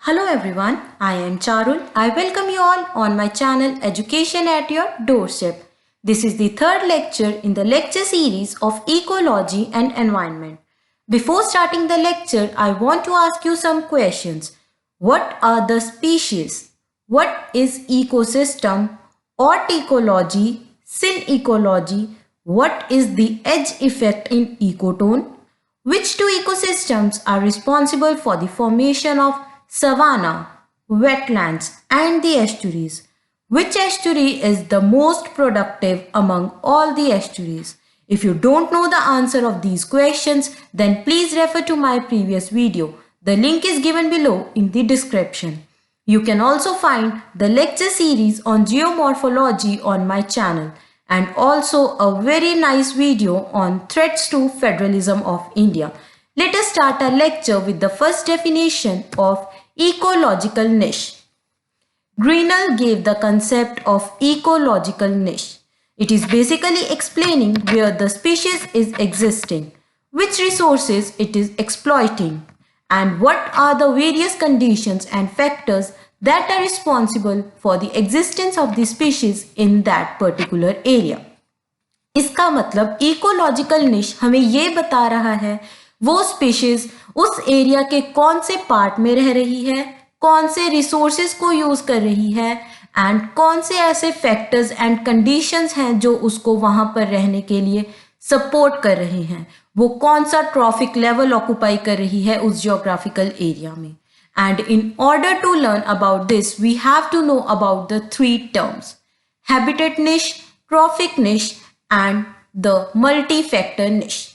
Hello everyone, I am Charul. I welcome you all on my channel Education at Your Doorstep. This is the third lecture in the lecture series of Ecology and Environment. Before starting the lecture, I want to ask you some questions. What are the species? What is ecosystem? What ecology? Syn ecology? What is the edge effect in ecotone? Which two ecosystems are responsible for the formation of savanna, wetlands, and the estuaries? Which estuary is the most productive among all the estuaries? If you don't know the answer of these questions, then please refer to my previous video. The link is given below in the description. You can also find the lecture series on geomorphology on my channel and also a very nice video on threats to federalism of India. Let us start our lecture with the first definition of ecological niche. Grinnell gave the concept of ecological niche. It is basically explaining where the species is existing, which resources it is exploiting, and what are the various conditions and factors that are responsible for the existence of the species in that particular area. इसका मतलब ecological निश हमें ये बता रहा है वो species उस एरिया के कौन से पार्ट में रह रही है, कौन से रिसोर्सेज को यूज कर रही है एंड कौन से ऐसे फैक्टर्स एंड कंडीशंस हैं जो उसको वहां पर रहने के लिए सपोर्ट कर रहे हैं, वो कौन सा ट्रॉफिक लेवल ऑक्यूपाई कर रही है उस जियोग्राफिकल एरिया में. And in order to learn about this, we have to know about the three terms: habitat niche, trophic niche, and the multi-factor niche.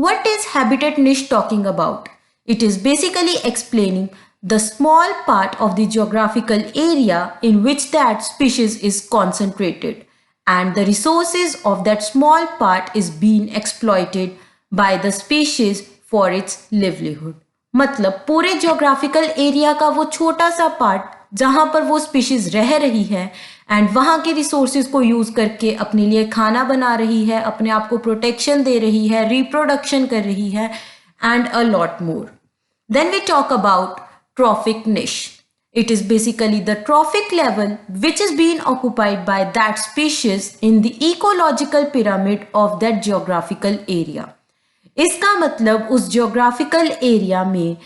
What is habitat niche talking about? It is basically explaining the small part of the geographical area in which that species is concentrated, and the resources of that small part is being exploited by the species for its livelihood. मतलब पूरे geographical area का वो छोटा सा part जहां पर वो species रह रही है एंड वहां के रिसोर्सेज को यूज करके अपने लिए खाना बना रही है, अपने आप को प्रोटेक्शन दे रही है, रिप्रोडक्शन कर रही है and a lot more. Then we talk about trophic niche. It is basically the trophic level which is being occupied by that species in the ecological pyramid of that geographical area. इसका मतलब उस geographical area में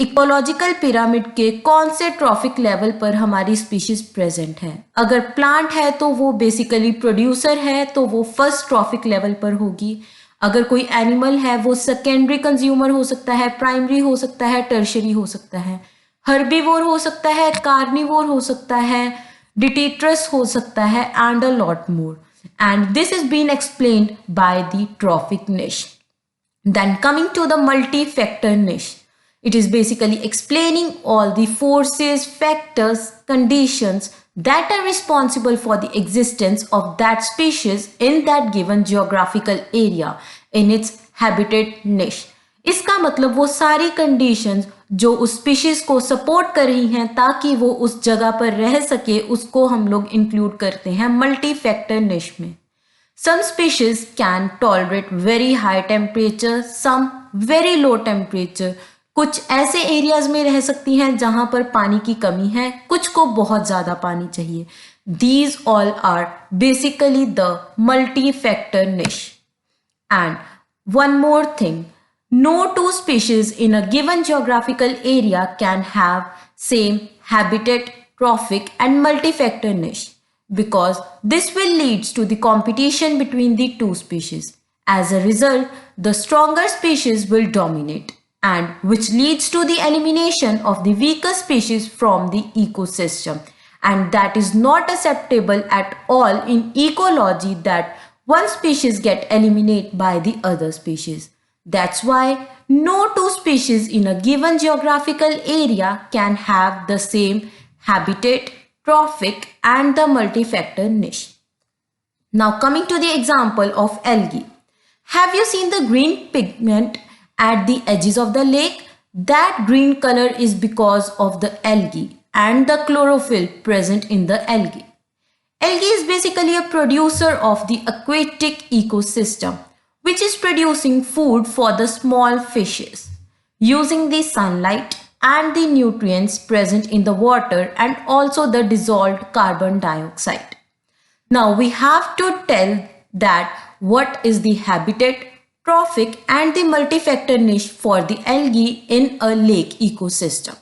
ecological pyramid के कौन से trophic level पर हमारी species present है. अगर प्लांट है तो वो बेसिकली प्रोड्यूसर है तो वो फर्स्ट ट्रॉफिक लेवल पर होगी. अगर कोई एनिमल है वो सेकेंडरी कंज्यूमर हो सकता है, प्राइमरी हो सकता है, टर्शरी हो सकता है, हर्बीवोर हो सकता है, कार्निवोर हो सकता है, डिटेट्रस हो सकता है and a lot more. And this is being explained by the trophic niche. Then coming to the multi-factor niche. It is basically explaining all the forces, factors, conditions that are responsible for the existence of that species in that given geographical area in its habitat niche. इसका मतलब वो सारी conditions जो उस species को support कर रही हैं ताकि वो उस जगह पर रह सके उसको हम लोग इंक्लूड करते हैं मल्टी फैक्टर निश में. Some species can tolerate very high temperature, some very low temperature. कुछ ऐसे एरियाज में रह सकती हैं जहां पर पानी की कमी है, कुछ को बहुत ज्यादा पानी चाहिए. These all are basically the multi factor niche. And one more thing, no two species in a given geographical area can have same habitat, trophic and multi-factor niche because this will lead to the competition between the two species. As a result, the stronger species will dominate and which leads to the elimination of the weaker species from the ecosystem, and that is not acceptable at all in ecology that one species get eliminated by the other species. That's why no two species in a given geographical area can have the same habitat, trophic and the multi-factor niche. Now coming to the example of algae. Have you seen the green pigment at the edges of the lake? That green color is because of the algae and the chlorophyll present in the algae. Algae is basically a producer of the aquatic ecosystem, which is producing food for the small fishes. Using the sunlight and the nutrients present in the water and also the dissolved carbon dioxide. Now we have to tell that what is the habitat, trophic and the multifactor niche for the algae in a lake ecosystem.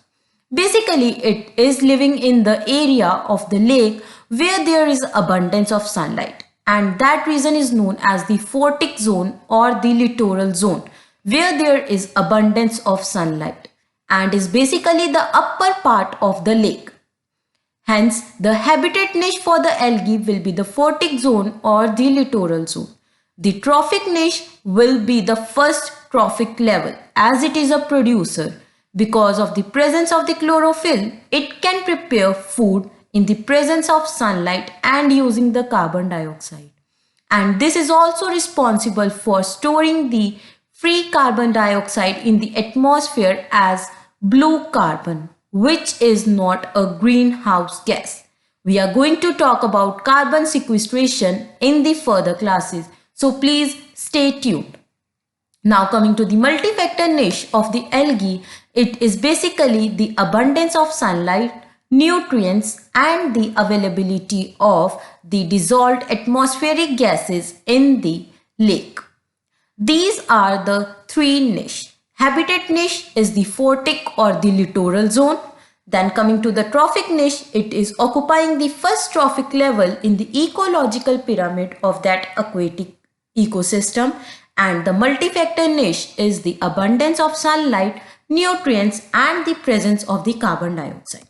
Basically, it is living in the area of the lake where there is abundance of sunlight, and that region is known as the photic zone or the littoral zone where there is abundance of sunlight and is basically the upper part of the lake. Hence, the habitat niche for the algae will be the photic zone or the littoral zone. The trophic niche will be the first trophic level as it is a producer. Because of the presence of the chlorophyll, it can prepare food in the presence of sunlight and using the carbon dioxide. And this is also responsible for storing the free carbon dioxide in the atmosphere as blue carbon, which is not a greenhouse gas. We are going to talk about carbon sequestration in the further classes, so please stay tuned. Now coming to the multifactor niche of the algae, it is basically the abundance of sunlight, nutrients and the availability of the dissolved atmospheric gases in the lake. These are the three niche. Habitat niche is the photic or the littoral zone. Then coming to the trophic niche, it is occupying the first trophic level in the ecological pyramid of that aquatic ecosystem. And the multifactor niche is the abundance of sunlight, nutrients and the presence of the carbon dioxide.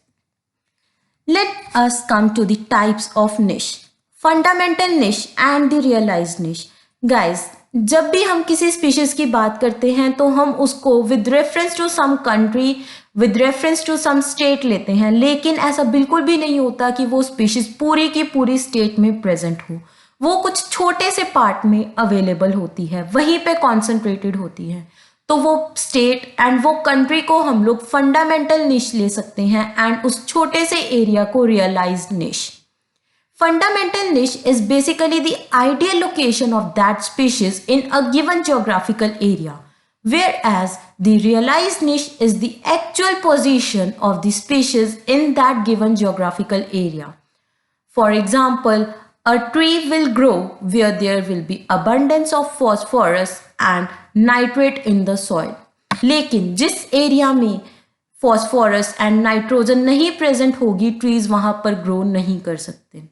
Let us come to the types of niche. Fundamental niche and the realized niche. Guys, जब भी हम किसी species की बात करते हैं तो हम उसको with reference to some country, with reference to some state लेते हैं, लेकिन ऐसा बिल्कुल भी नहीं होता कि वो स्पीशीज पूरी की पूरी स्टेट में प्रेजेंट हो. वो कुछ छोटे से पार्ट में अवेलेबल होती है, वहीं पे कॉन्सेंट्रेटेड होती है. तो वो स्टेट एंड वो कंट्री को हम लोग फंडामेंटल निश ले सकते हैं एंड उस छोटे से एरिया को रियलाइज्ड निश. Fundamental niche is basically the ideal location of that species in a given geographical area, whereas the realized niche is the actual position of the species in that given geographical area. For example, a tree will grow where there will be abundance of phosphorus and nitrate in the soil. लेकिन जिस area में phosphorus and nitrogen नहीं present होगी, trees वहाँ पर grow नहीं कर सकते.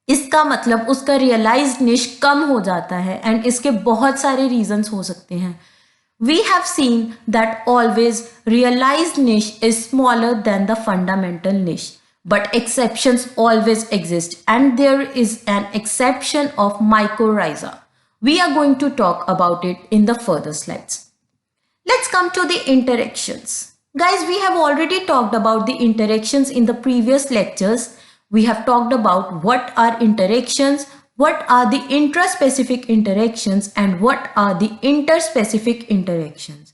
इसका मतलब उसका रियलाइज्ड निश कम हो जाता है एंड इसके बहुत सारे रीजंस हो सकते हैं. We have seen that always realized niche is smaller than the fundamental niche, but exceptions always exist and there is an exception of mycorrhiza. We are going to talk about it in the further slides. Let's come to the interactions. Guys, we have already talked about the interactions in the previous lectures. We have talked about what are interactions, what are the intraspecific interactions and what are the interspecific interactions.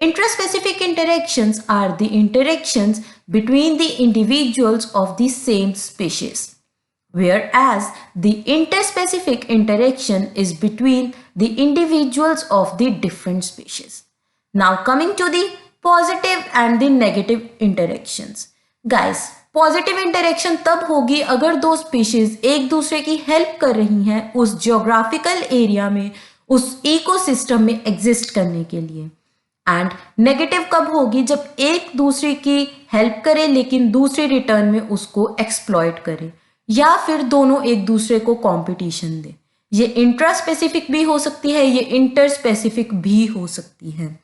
Intraspecific interactions are the interactions between the individuals of the same species, whereas the interspecific interaction is between the individuals of the different species. Now coming to the positive and the negative interactions. Guys, positive interaction तब होगी अगर दो species एक दूसरे की help कर रही हैं उस जियोग्राफिकल एरिया में, उस इकोसिस्टम में एग्जिस्ट करने के लिए. एंड नेगेटिव कब होगी जब एक दूसरे की हेल्प करे लेकिन दूसरे रिटर्न में उसको एक्सप्लॉइट करे, या फिर दोनों एक दूसरे को कंपटीशन दे. ये इंट्रा स्पेसिफिक भी हो सकती है, ये इंटर स्पेसिफिक भी हो सकती है.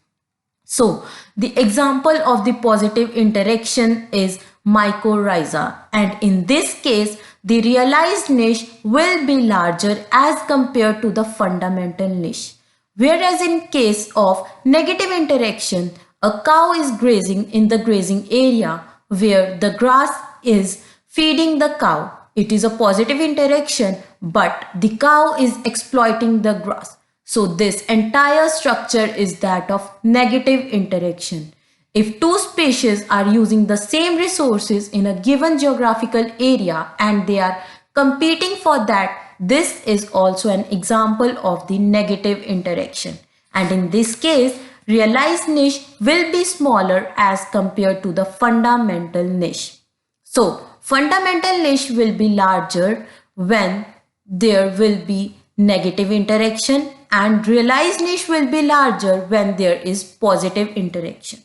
So, the example of the positive interaction is mycorrhiza, and in this case, the realized niche will be larger as compared to the fundamental niche. Whereas in case of negative interaction, a cow is grazing in the grazing area where the grass is feeding the cow. It is a positive interaction, but the cow is exploiting the grass. So this entire structure is that of negative interaction. If two species are using the same resources in a given geographical area and they are competing for that, this is also an example of the negative interaction. And in this case, realized niche will be smaller as compared to the fundamental niche. So, fundamental niche will be larger when there will be negative interaction, and realized niche will be larger when there is positive interaction.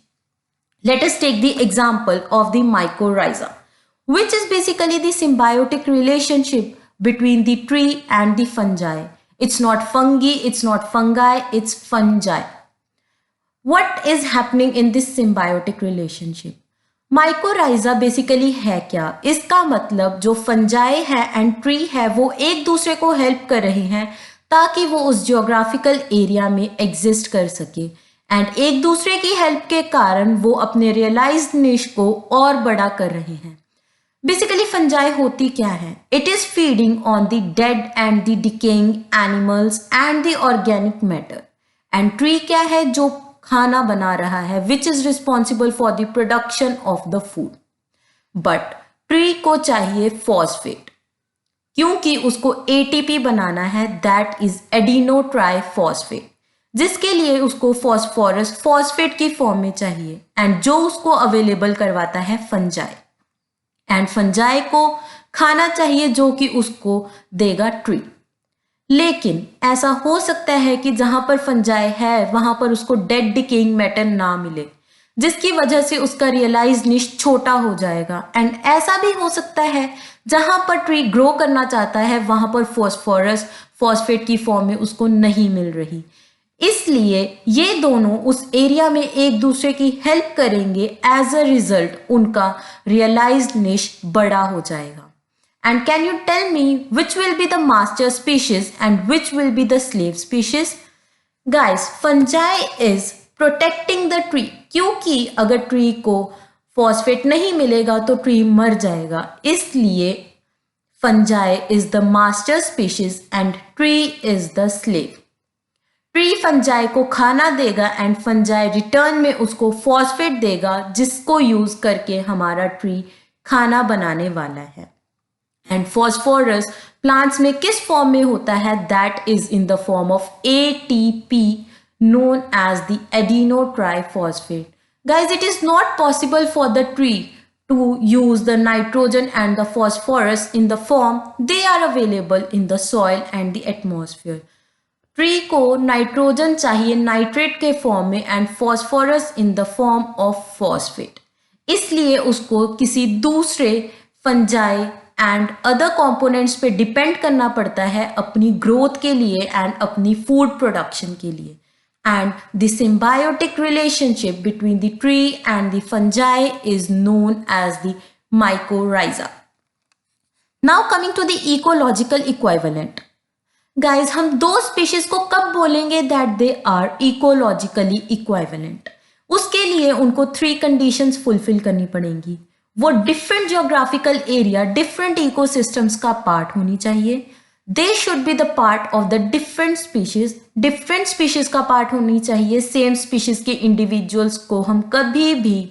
Let us take the example of the mycorrhiza, which is basically the symbiotic relationship between the tree and the fungi. It's not fungi, it's not fungi, it's fungi. What is happening in this symbiotic relationship? Mycorrhiza basically है क्या? इसका मतलब जो fungi है and tree है वो एक दूसरे को हेल्प कर रहे हैं ताकि वो उस जियोग्राफिकल एरिया में एग्जिस्ट कर सके, एंड एक दूसरे की हेल्प के कारण वो अपने रियलाइज्ड निश को और बड़ा कर रहे हैं. बेसिकली फंजाई होती क्या है? It is feeding on the dead and the decaying animals and the organic matter. And tree क्या है? जो खाना बना रहा है, which is responsible for the production of the food. But tree को चाहिए फॉस्फेट, क्योंकि उसको एटीपी बनाना है, दैट इज एडिनो ट्राइफॉस्फेट, जिसके लिए उसको फॉस्फोरस फॉस्फेट की फॉर्म में चाहिए, एंड जो उसको अवेलेबल करवाता है फंजाई. एंड फंजाई को खाना चाहिए जो कि उसको देगा ट्री. लेकिन ऐसा हो सकता है कि जहां पर फंजाई है वहां पर उसको डेड डिकेइंग मैटर ना मिले, जिसकी वजह से उसका रियलाइज्ड निश छोटा हो जाएगा. एंड ऐसा भी हो सकता है जहां पर ट्री ग्रो करना चाहता है वहां पर फॉस्फोरस फॉस्फेट की फॉर्म में उसको नहीं मिल रही. इसलिए ये दोनों उस एरिया में एक दूसरे की हेल्प करेंगे. एज अ रिजल्ट उनका रियलाइज्ड निश बड़ा हो जाएगा. And can you tell me which will be the master species and which will be the slave species? Guys, fungi is protecting the tree, क्योंकि अगर ट्री को फॉस्फेट नहीं मिलेगा तो ट्री मर जाएगा. इसलिए fungi is the master species and tree is the slave. Tree fungi को खाना देगा एंड फंजाई रिटर्न में उसको फॉस्फेट देगा, जिसको यूज करके हमारा ट्री खाना बनाने वाला है. एंड फॉस्फोरस प्लांट्स में किस फॉर्म में होता है? That is in the form of ATP known as the adenotriphosphate. Guys, it is not possible for the tree to use the nitrogen and the phosphorus in the form they are available in the soil and the atmosphere. Tree को nitrogen चाहिए nitrate के form में and phosphorus in the form of phosphate. इसलिए उसको किसी दूसरे fungi and other components पे depend करना पड़ता है अपनी ग्रोथ के लिए एंड अपनी फूड प्रोडक्शन के लिए. And the symbiotic relationship between the tree and the fungi is known as the mycorrhiza. Now coming to the ecological equivalent. Guys, हम दो स्पीशीज को कब बोलेंगे that they are ecologically equivalent? उसके लिए उनको 3 कंडीशंस फुलफिल करनी पड़ेंगी. वो different geographical area different ecosystems का पार्ट होनी चाहिए. They should be the part of the different species का पार्ट होनी चाहिए. सेम स्पीशीज के इंडिविजुअल्स को हम कभी भी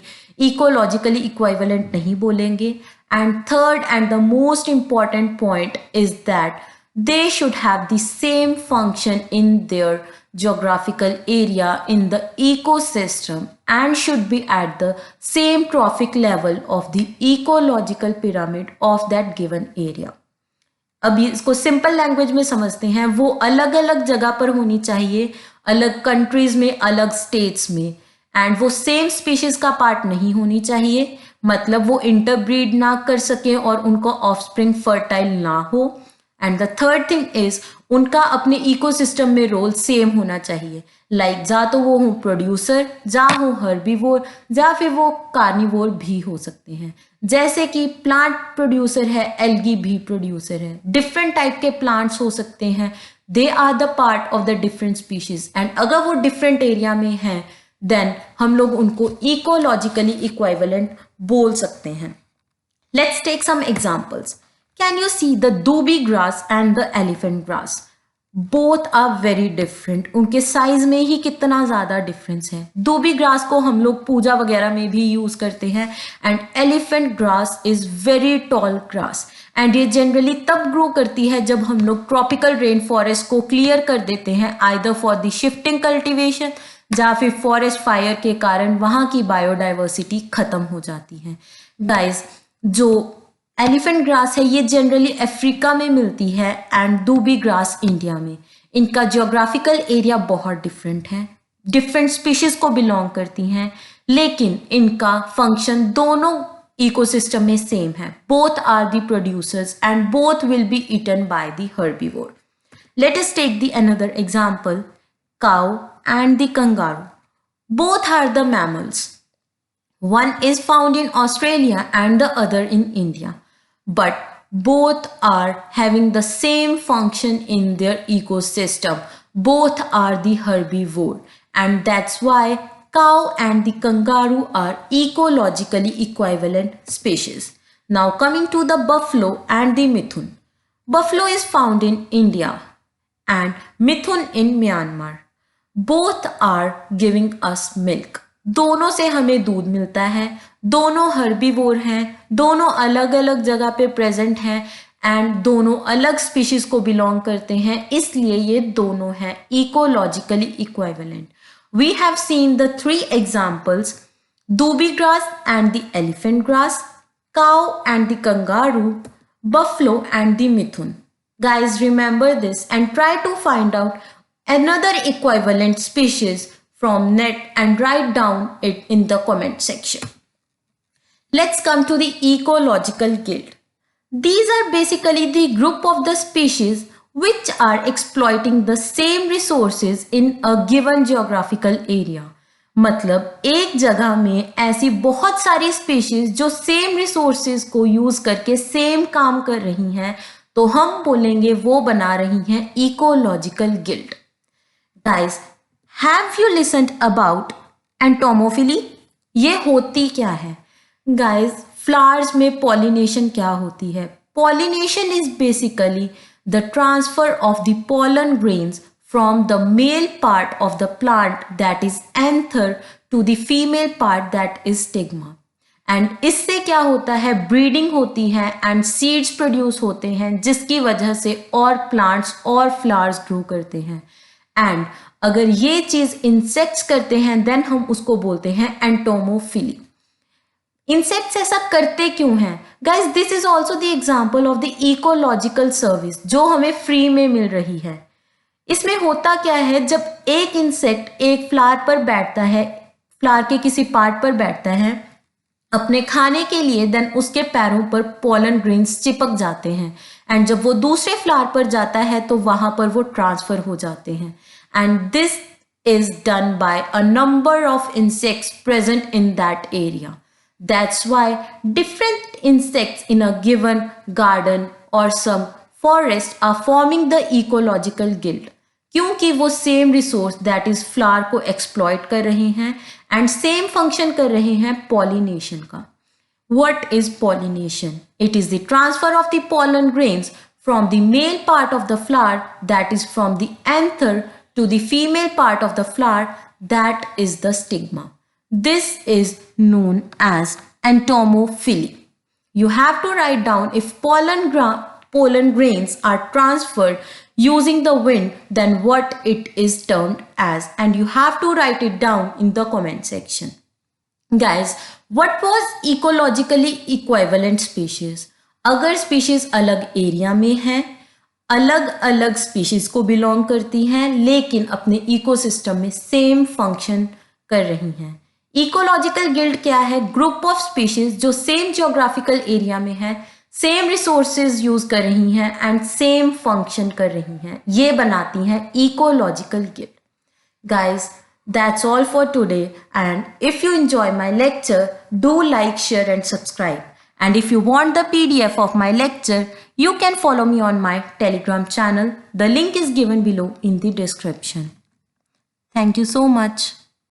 इकोलॉजिकली इक्विवेलेंट नहीं बोलेंगे. And third and the most important point is that they should have the same function in their geographical area in the ecosystem and should be at the same trophic level of the ecological pyramid of that given area. अभी इसको simple language में समझते हैं. वो अलग अलग जगह पर होनी चाहिए, अलग कंट्रीज में, अलग स्टेट्स में, एंड वो सेम स्पीशीज का पार्ट नहीं होनी चाहिए. मतलब वो इंटरब्रीड ना कर सके और उनको ऑफस्प्रिंग फर्टाइल ना हो. And the third thing is उनका अपने इकोसिस्टम में रोल सेम होना चाहिए. लाइक जा तो वो हो प्रोड्यूसर, जा हो हर्बीवोर, या फिर वो कार्निवोर भी हो सकते हैं. जैसे कि प्लांट प्रोड्यूसर है, एल्गी भी प्रोड्यूसर है. डिफरेंट टाइप के प्लांट्स हो सकते हैं. They are the part of the different species. And अगर वो डिफरेंट एरिया में हैं देन हम लोग उनको इकोलॉजिकली इक्विवेलेंट बोल सकते हैं. Let's take some examples. Can you see the dubi grass and the elephant grass? Both are very different. उनके साइज में ही कितना ज़्यादा डिफरेंस है. दुबी ग्रास को हम लोग पूजा वगैरह में भी यूज़ करते हैं and elephant grass is very tall grass. And ये जनरली तब ग्रो करती है जब हम लोग ट्रॉपिकल रेन फॉरेस्ट को क्लियर कर देते हैं, either for the shifting cultivation, या फिर फॉरेस्ट फायर के कारण वहाँ की बायोडाइवर्सिटी खत्म हो जाती है। गाइस, जो एलिफेंट ग्रास है ये जनरली अफ्रीका में मिलती है एंड दूबी ग्रास इंडिया में। इनका जियोग्राफिकल एरिया बहुत डिफरेंट है, डिफरेंट स्पीशीज को बिलोंग करती हैं, लेकिन इनका फंक्शन दोनों इकोसिस्टम में सेम है। Both are the producers and both will be eaten by the herbivore. Let us take the another example, cow and the kangaroo. Both are the mammals. One is found in Australia and the other in India. But both are having the same function in their ecosystem. Both are the herbivore. And that's why cow and the kangaroo are ecologically equivalent species. Now coming to the buffalo and the mithun. Buffalo is found in India and Mithun in Myanmar. Both are giving us milk. दोनों से हमें दूध मिलता है, दोनों herbivore हैं, दोनों अलग अलग जगह पे प्रेजेंट हैं एंड दोनों अलग स्पीशीज को बिलोंग करते हैं, इसलिए ये दोनों हैं ecologically equivalent. We have seen the 3 examples, दूबी grass and the elephant grass, cow and the kangaroo, buffalo and the mithun. Guys, remember this and try to find out another equivalent species from net and write down it in the comment section. Let's come to the ecological guild. These are basically the group of the species which are exploiting the same resources in a given geographical area. मतलब एक जगह में ऐसी बहुत सारी species जो same resources को use करके सेम काम कर रही हैं, तो हम बोलेंगे वो बना रही हैं ecological guild. Guys, have you listened about entomophily? ये होती क्या है? गाइस, फ्लावर्स में पॉलिनेशन क्या होती है? Pollination is basically the transfer of the pollen grains from the male part of the plant that is anther to the female part that is stigma. And इससे क्या होता है? ब्रीडिंग होती है एंड सीड्स प्रोड्यूस होते हैं जिसकी वजह से और प्लांट्स और फ्लावर्स ग्रो करते हैं। एंड अगर ये चीज इंसेक्ट्स करते हैं देन हम उसको बोलते हैं एंटोमोफिली। इंसेक्ट्स ऐसा करते क्यों हैं? Guys, this is also the example of the ecological service जो हमें फ्री में मिल रही है। इसमें होता क्या है, जब एक इंसेक्ट एक फ्लावर पर बैठता है, फ्लावर के किसी पार्ट पर बैठता है अपने खाने के लिए, देन उसके पैरों पर पॉलन ग्रेन्स चिपक जाते हैं एंड जब वो दूसरे फ्लावर पर जाता है तो वहां पर वो ट्रांसफर हो जाते हैं। And this is done by a number of insects present in that area. That's why different insects in a given garden और some forest are forming the ecological guild, क्योंकि वो same resource that is flower को exploit कर रहे हैं and same function कर रहे हैं पॉलिनेशन का। What is pollination? It is the transfer of the pollen grains from the male part of the flower that is from the anther to the female part of the flower that is the stigma. This is known as entomophily. You have to write down if pollen grains are transferred using the wind, then what it is termed as, and you have to write it down in the comment section. Guys, what was ecologically equivalent species? अगर species अलग area में है, अलग अलग species को belong करती हैं, लेकिन अपने इकोसिस्टम में सेम फंक्शन कर रही हैं। इकोलॉजिकल गिल्ड क्या है? ग्रुप ऑफ स्पीशीज जो सेम जियोग्राफिकल एरिया में है, सेम रिसोर्सेज यूज कर रही हैं एंड सेम फंक्शन कर रही हैं, ये बनाती हैं ecological guild. Guys, that's all for today and if you enjoy my lecture do like, share and subscribe, and if you want the PDF of my lecture you can follow me on my Telegram channel. The link is given below in the description. Thank you so much.